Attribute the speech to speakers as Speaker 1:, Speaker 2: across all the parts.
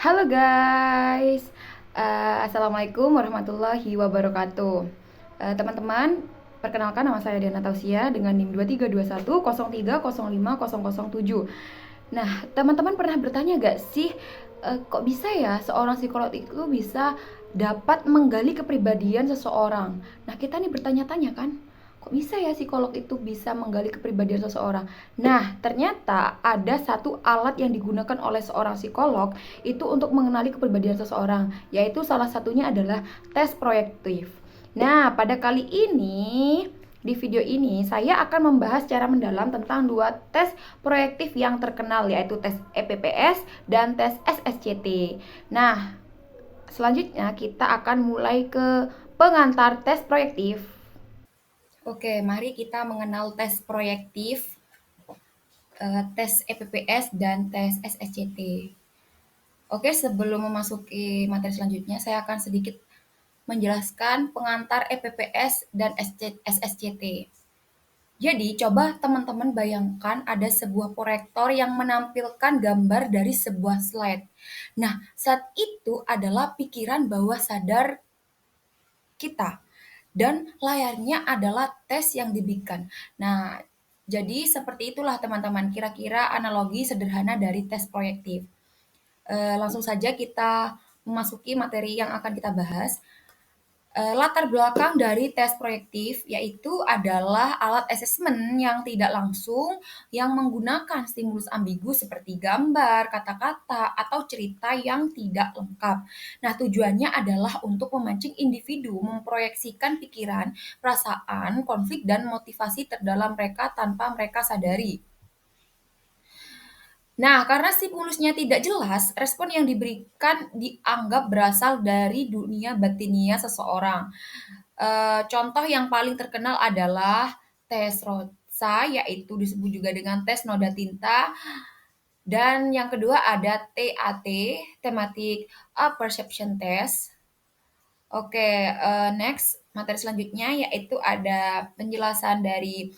Speaker 1: Halo guys, Assalamualaikum warahmatullahi wabarakatuh. Teman-teman, perkenalkan nama saya Diana Tausia dengan NIM 232103050007. Nah, teman-teman pernah bertanya gak sih, kok bisa ya seorang psikolog itu bisa dapat menggali kepribadian seseorang? Nah, kita nih bertanya-tanya kan, kok bisa ya psikolog itu bisa menggali kepribadian seseorang? Nah, ternyata ada satu alat yang digunakan oleh seorang psikolog itu untuk mengenali kepribadian seseorang, yaitu salah satunya adalah tes proyektif. Nah, pada kali ini di video ini saya akan membahas secara mendalam tentang dua tes proyektif yang terkenal, yaitu tes EPPS dan tes SSCT. Nah, selanjutnya kita akan mulai ke pengantar tes proyektif. Oke, mari kita mengenal tes proyektif, tes EPPS dan tes SSCT. Oke, sebelum memasuki materi selanjutnya, saya akan sedikit menjelaskan pengantar EPPS dan SSCT. Jadi, coba teman-teman bayangkan ada sebuah proyektor yang menampilkan gambar dari sebuah slide. Nah, saat itu adalah pikiran bawah sadar kita. Dan layarnya adalah tes yang diberikan. Nah, jadi seperti itulah teman-teman, kira-kira analogi sederhana dari tes proyektif. Langsung saja kita memasuki materi yang akan kita bahas. Latar belakang dari tes proyektif yaitu adalah alat asesmen yang tidak langsung yang menggunakan stimulus ambigu seperti gambar, kata-kata, atau cerita yang tidak lengkap. Nah, tujuannya adalah untuk memancing individu memproyeksikan pikiran, perasaan, konflik, dan motivasi terdalam mereka tanpa mereka sadari. Nah, karena stimulusnya tidak jelas, respon yang diberikan dianggap berasal dari dunia batinia seseorang. Contoh yang paling terkenal adalah tes Rosa, yaitu disebut juga dengan tes noda tinta. Dan yang kedua ada TAT, Thematic Perception Test. Oke, next materi selanjutnya yaitu ada penjelasan dari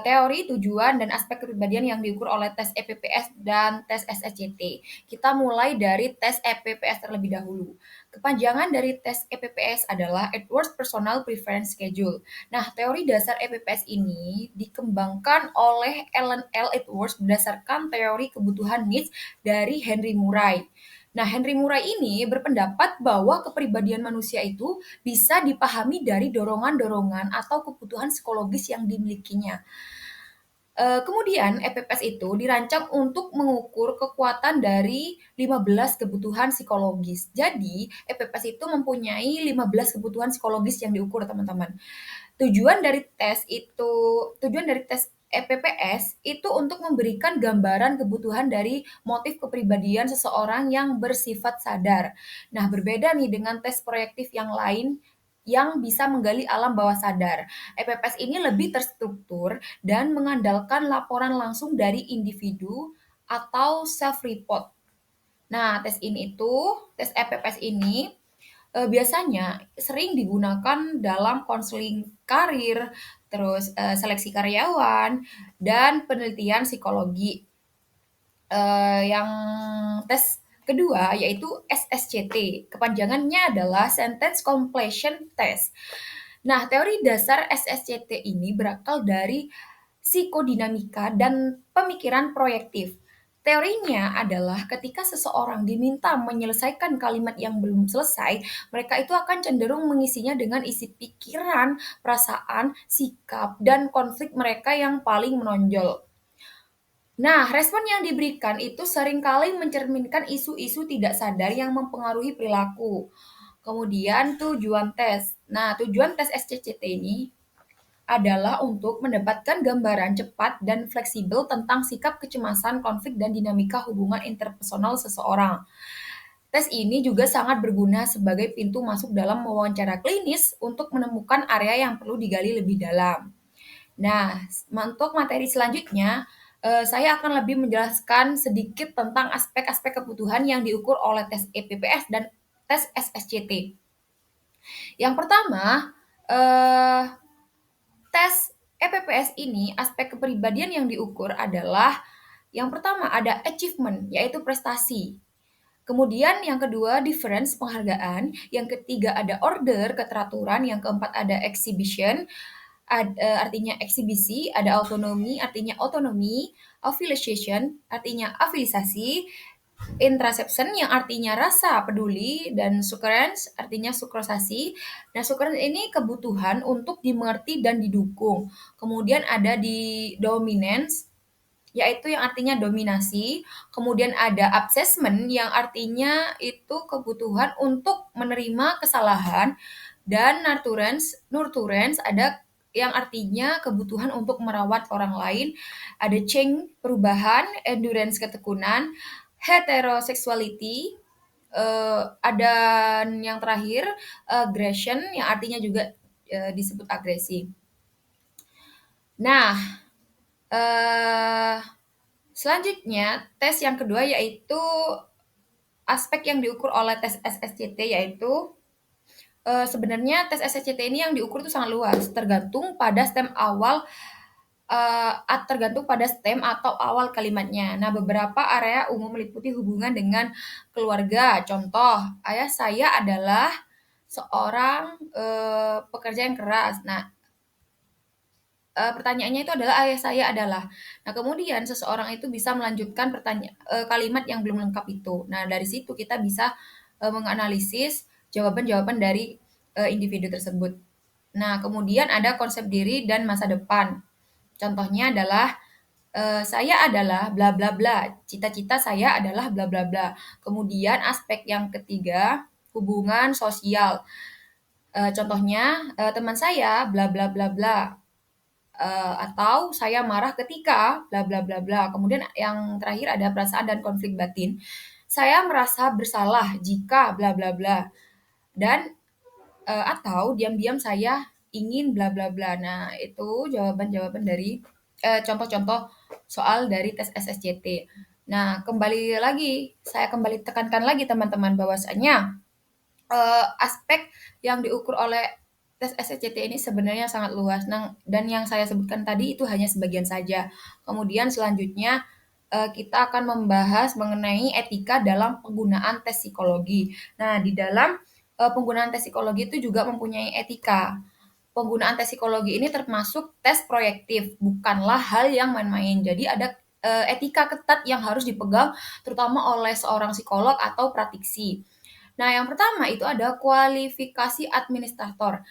Speaker 1: teori, tujuan, dan aspek kepribadian yang diukur oleh tes EPPS dan tes SSCT. Kita mulai dari tes EPPS terlebih dahulu. Kepanjangan dari tes EPPS adalah Edwards Personal Preference Schedule. Nah, teori dasar EPPS ini dikembangkan oleh Ellen L. Edwards berdasarkan teori kebutuhan needs dari Henry Murray. Nah, Henry Murray ini berpendapat bahwa kepribadian manusia itu bisa dipahami dari dorongan-dorongan atau kebutuhan psikologis yang dimilikinya. Kemudian EPPS itu dirancang untuk mengukur kekuatan dari 15 kebutuhan psikologis. Jadi, EPPS itu mempunyai 15 kebutuhan psikologis yang diukur, teman-teman. Tujuan dari tes itu, tujuan dari tes EPPS itu untuk memberikan gambaran kebutuhan dari motif kepribadian seseorang yang bersifat sadar. Nah, berbeda nih dengan tes proyektif yang lain yang bisa menggali alam bawah sadar. EPPS ini lebih terstruktur dan mengandalkan laporan langsung dari individu atau self-report. Nah, tes EPPS ini biasanya sering digunakan dalam konseling karir, terus seleksi karyawan, dan penelitian psikologi. Yang tes kedua yaitu SSCT, kepanjangannya adalah Sentence Completion Test. Nah, teori dasar SSCT ini berakal dari psikodinamika dan pemikiran proyektif. Teorinya adalah ketika seseorang diminta menyelesaikan kalimat yang belum selesai, mereka itu akan cenderung mengisinya dengan isi pikiran, perasaan, sikap, dan konflik mereka yang paling menonjol. Nah, respon yang diberikan itu seringkali mencerminkan isu-isu tidak sadar yang mempengaruhi perilaku. Kemudian tujuan tes. Nah, tujuan tes SCCT ini adalah untuk mendapatkan gambaran cepat dan fleksibel tentang sikap kecemasan, konflik, dan dinamika hubungan interpersonal seseorang. Tes ini juga sangat berguna sebagai pintu masuk dalam wawancara klinis untuk menemukan area yang perlu digali lebih dalam. Nah, untuk materi selanjutnya, saya akan lebih menjelaskan sedikit tentang aspek-aspek kebutuhan yang diukur oleh tes EPPS dan tes SSCT. Yang pertama, eh, tes EPPS ini, aspek kepribadian yang diukur adalah yang pertama ada achievement, yaitu prestasi. Kemudian yang kedua difference, penghargaan. Yang ketiga ada order, keteraturan. Yang keempat ada exhibition, artinya eksibisi. Ada autonomy, artinya otonomi. Affiliation, artinya afilisasi. Intraception yang artinya rasa peduli, dan sukkerance artinya sukrosasi. Nah, sukkerance ini kebutuhan untuk dimengerti dan didukung. Kemudian ada di dominance, yaitu yang artinya dominasi. Kemudian ada assessment yang artinya itu kebutuhan untuk menerima kesalahan, dan nurturance ada yang artinya kebutuhan untuk merawat orang lain. Ada change, perubahan. Endurance, ketekunan. Heterosexuality, ada yang terakhir aggression yang artinya juga disebut agresi. Nah, eh, selanjutnya tes yang kedua yaitu aspek yang diukur oleh tes SSCT, yaitu sebenarnya tes SSCT ini yang diukur itu sangat luas, tergantung pada tergantung pada stem atau awal kalimatnya. Nah, beberapa area umum meliputi hubungan dengan keluarga. Contoh, ayah saya adalah seorang pekerja yang keras. Nah, pertanyaannya itu adalah ayah saya adalah. Nah, kemudian seseorang itu bisa melanjutkan kalimat yang belum lengkap itu. Nah, dari situ kita bisa menganalisis jawaban-jawaban dari individu tersebut. Nah, kemudian ada konsep diri dan masa depan. Contohnya adalah saya adalah bla bla bla. Cita-cita saya adalah bla bla bla. Kemudian aspek yang ketiga, hubungan sosial. Contohnya teman saya bla bla bla bla. Atau saya marah ketika bla bla bla bla. Kemudian yang terakhir ada perasaan dan konflik batin. Saya merasa bersalah jika bla bla bla. Dan atau diam-diam saya ingin bla bla bla. Nah, itu jawaban-jawaban dari contoh-contoh soal dari tes SSCT. Nah, kembali lagi, saya kembali tekankan lagi teman-teman bahwasanya aspek yang diukur oleh tes SCT ini sebenarnya sangat luas. Nah, dan yang saya sebutkan tadi itu hanya sebagian saja. Kemudian selanjutnya kita akan membahas mengenai etika dalam penggunaan tes psikologi. Nah, di dalam penggunaan tes psikologi itu juga mempunyai etika. Penggunaan tes psikologi ini termasuk tes proyektif, bukanlah hal yang main-main. Jadi ada etika ketat yang harus dipegang terutama oleh seorang psikolog atau praktisi. Nah, yang pertama itu ada kualifikasi administrator.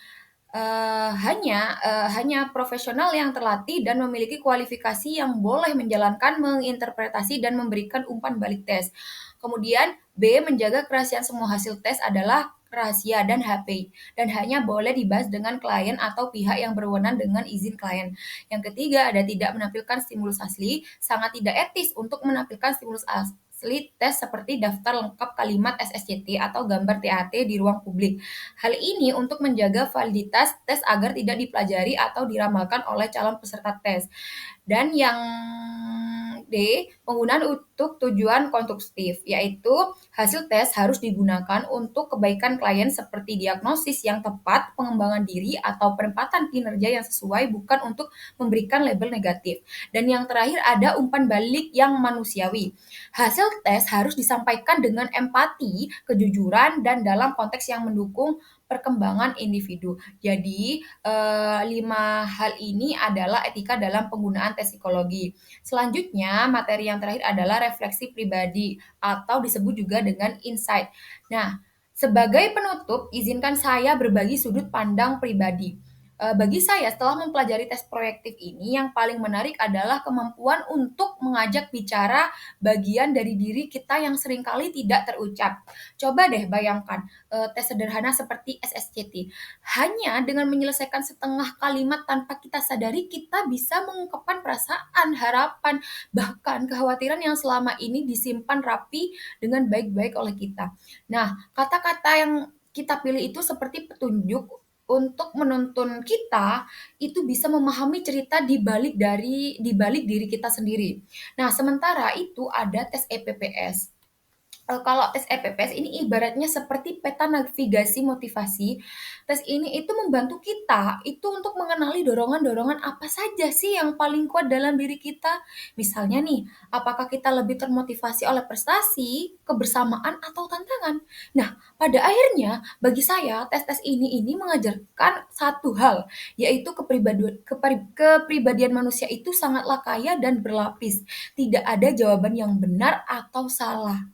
Speaker 1: Hanya profesional yang terlatih dan memiliki kualifikasi yang boleh menjalankan, menginterpretasi, dan memberikan umpan balik tes. Kemudian B, menjaga kerahasiaan semua hasil tes adalah rahasia dan HP, dan hanya boleh dibahas dengan klien atau pihak yang berwenang dengan izin klien. Yang ketiga ada tidak menampilkan stimulus asli, sangat tidak etis untuk menampilkan stimulus asli tes seperti daftar lengkap kalimat SSCT atau gambar TAT di ruang publik. Hal ini untuk menjaga validitas tes agar tidak dipelajari atau diramalkan oleh calon peserta tes. Dan yang D, penggunaan untuk tujuan konstruktif, yaitu hasil tes harus digunakan untuk kebaikan klien seperti diagnosis yang tepat, pengembangan diri, atau penempatan kinerja yang sesuai, bukan untuk memberikan label negatif. Dan yang terakhir ada umpan balik yang manusiawi. Hasil tes harus disampaikan dengan empati, kejujuran, dan dalam konteks yang mendukung perkembangan individu. Jadi, 5 hal ini adalah etika dalam penggunaan tes psikologi. Selanjutnya, materi yang terakhir adalah refleksi pribadi atau disebut juga dengan insight. Nah, sebagai penutup, izinkan saya berbagi sudut pandang pribadi. Bagi saya, setelah mempelajari tes proyektif ini, yang paling menarik adalah kemampuan untuk mengajak bicara bagian dari diri kita yang seringkali tidak terucap. Coba deh bayangkan, tes sederhana seperti SSCT. Hanya dengan menyelesaikan setengah kalimat tanpa kita sadari, kita bisa mengungkapkan perasaan, harapan, bahkan kekhawatiran yang selama ini disimpan rapi dengan baik-baik oleh kita. Nah, kata-kata yang kita pilih itu seperti petunjuk untuk menuntun kita itu bisa memahami cerita di balik diri kita sendiri. Nah, sementara itu ada tes EPPS. Kalau tes EPPS ini ibaratnya seperti peta navigasi motivasi. Tes ini itu membantu kita itu untuk mengenali dorongan-dorongan apa saja sih yang paling kuat dalam diri kita. Misalnya nih, apakah kita lebih termotivasi oleh prestasi, kebersamaan, atau tantangan? Nah, pada akhirnya bagi saya tes-tes ini mengajarkan satu hal, yaitu kepribadian manusia itu sangatlah kaya dan berlapis. Tidak ada jawaban yang benar atau salah.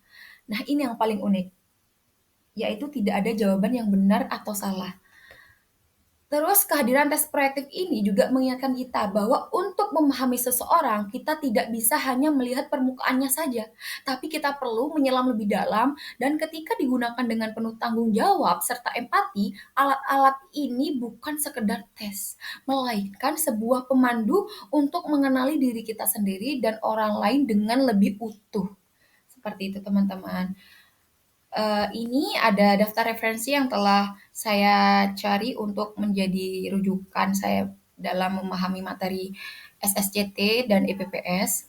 Speaker 1: Nah, ini yang paling unik, yaitu tidak ada jawaban yang benar atau salah. Terus kehadiran tes proyektif ini juga mengingatkan kita bahwa untuk memahami seseorang, kita tidak bisa hanya melihat permukaannya saja, tapi kita perlu menyelam lebih dalam dan ketika digunakan dengan penuh tanggung jawab serta empati, alat-alat ini bukan sekedar tes, melainkan sebuah pemandu untuk mengenali diri kita sendiri dan orang lain dengan lebih utuh. Seperti itu, teman-teman. Ini ada daftar referensi yang telah saya cari untuk menjadi rujukan saya dalam memahami materi SSCT dan EPPS.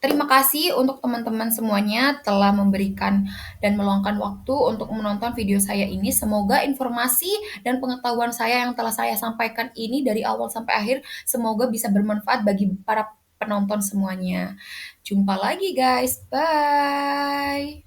Speaker 1: Terima kasih untuk teman-teman semuanya telah memberikan dan meluangkan waktu untuk menonton video saya ini. Semoga informasi dan pengetahuan saya yang telah saya sampaikan ini dari awal sampai akhir semoga bisa bermanfaat bagi para penonton semuanya. Jumpa lagi guys. Bye.